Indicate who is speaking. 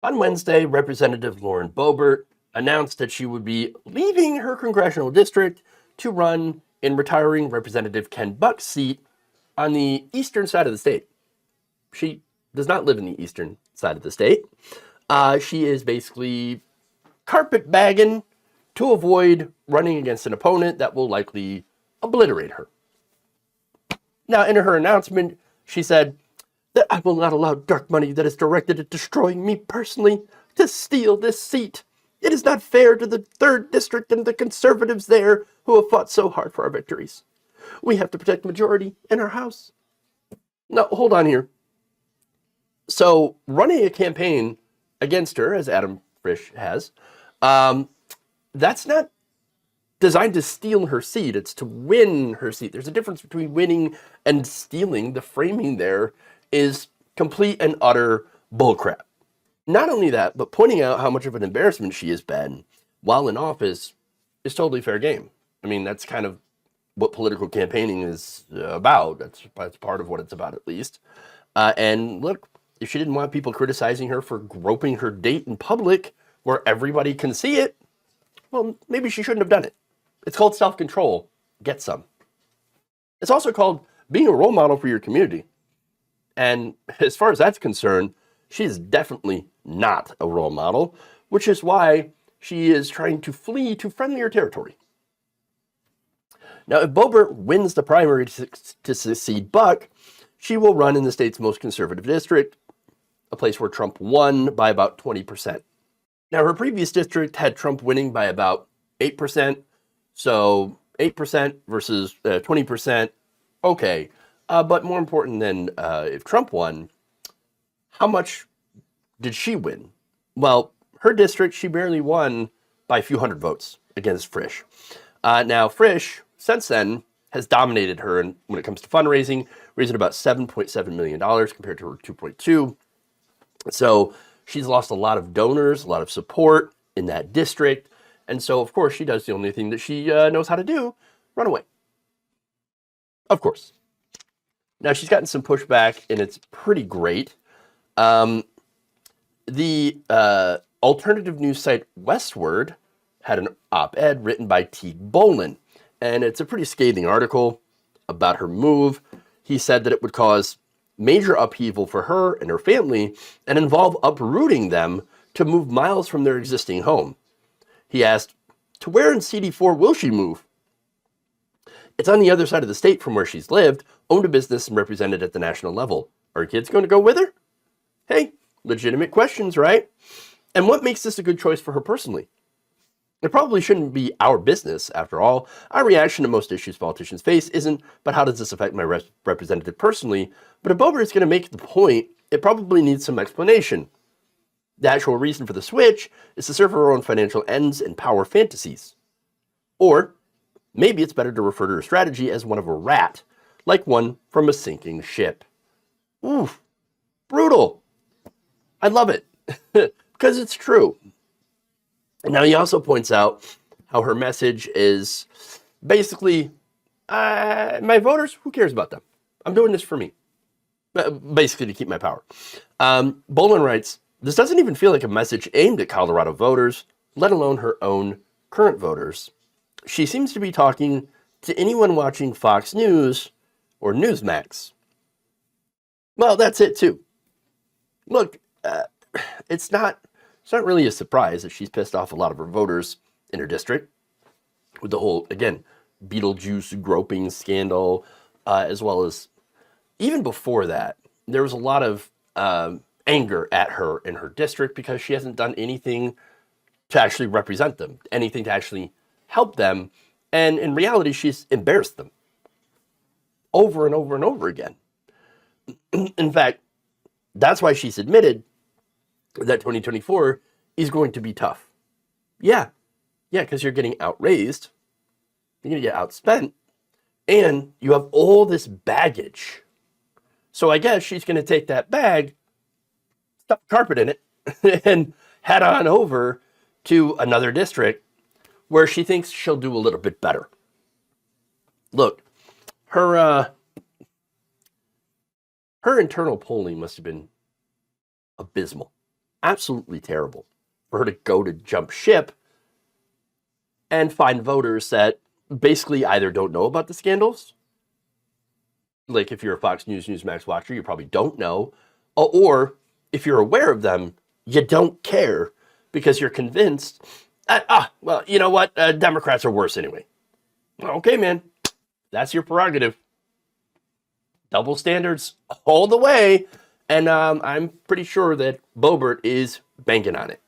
Speaker 1: On Wednesday, Representative Lauren Boebert announced that she would be leaving her congressional district to run in retiring Representative Ken Buck's seat on the eastern side of the state. She does not live in the eastern side of the state. She is basically carpetbagging to avoid running against an opponent that will likely obliterate her. Now, in her announcement, she said that I will not allow dark money that is directed at destroying me personally to steal this seat. It is not fair to the 3rd District and the conservatives there who have fought so hard for our victories. We have to protect majority in our House. Now, hold on here. So, running a campaign against her, as Adam Frisch has, that's not designed to steal her seat. It's to win her seat. There's a difference between winning and stealing. The framing there is complete and utter bullcrap. Not only that, but pointing out how much of an embarrassment she has been while in office is totally fair game. I mean, that's kind of what political campaigning is about. That's part of what it's about, at least. And look, if she didn't want people criticizing her for groping her date in public where everybody can see it, well, maybe she shouldn't have done it. It's called self-control. Get some. It's also called being a role model for your community. And as far as that's concerned, she is definitely not a role model, which is why she is trying to flee to friendlier territory. Now, if Boebert wins the primary to succeed Buck, she will run in the state's most conservative district, a place where Trump won by about 20%. Now, her previous district had Trump winning by about 8%, so 8% versus 20%, okay. But more important than if Trump won, how much did she win? Well, her district, she barely won by a few hundred votes against Frisch. Now, Frisch, since then, has dominated her when it comes to fundraising, raising about $7.7 million compared to her 2.2. So she's lost a lot of donors, a lot of support in that district. And so, of course, she does the only thing that she knows how to do, run away. Of course. Now, she's gotten some pushback, and it's pretty great. The alternative news site Westword had an op-ed written by Teague Bolin, and it's a pretty scathing article about her move. He said that it would cause major upheaval for her and her family and involve uprooting them to move miles from their existing home. He asked, to where in CD4 will she move? It's on the other side of the state from where she's lived, owned a business, and represented at the national level. Are her kids going to go with her? Hey, legitimate questions, right? And what makes this a good choice for her personally? It probably shouldn't be our business, after all. Our reaction to most issues politicians face isn't, but how does this affect my representative personally? But if Boebert is going to make the point, it probably needs some explanation. The actual reason for the switch is to serve her own financial ends and power fantasies. Or maybe it's better to refer to her strategy as one of a rat, like one from a sinking ship. Oof, brutal. I love it, because it's true. Now, he also points out how her message is basically, my voters, who cares about them? I'm doing this for me. Basically to keep my power. Bolin writes, this doesn't even feel like a message aimed at Colorado voters, let alone her own current voters. She seems to be talking to anyone watching Fox News or Newsmax. Well, that's it too. Look, it's not really a surprise that she's pissed off a lot of her voters in her district with the whole, again, Beetlejuice groping scandal, as well as even before that, there was a lot of anger at her in her district because she hasn't done anything to actually represent them, anything to actually help them. And in reality, she's embarrassed them over and over and over again. In fact, that's why she's admitted that 2024 is going to be tough. Yeah, because you're getting outraised, you're going to get outspent, and you have all this baggage. So I guess she's going to take that bag, stuff a carpet in it, and head on over to another district where she thinks she'll do a little bit better. Look, her internal polling must have been abysmal. absolutely terrible for her to go to jump ship and find voters that basically either don't know about the scandals, like if you're a Fox News Newsmax watcher, you probably don't know, or if you're aware of them, you don't care because you're convinced that, well, you know what, Democrats are worse anyway. Okay, man, that's your prerogative. Double standards all the way, and I'm pretty sure that Boebert is banking on it.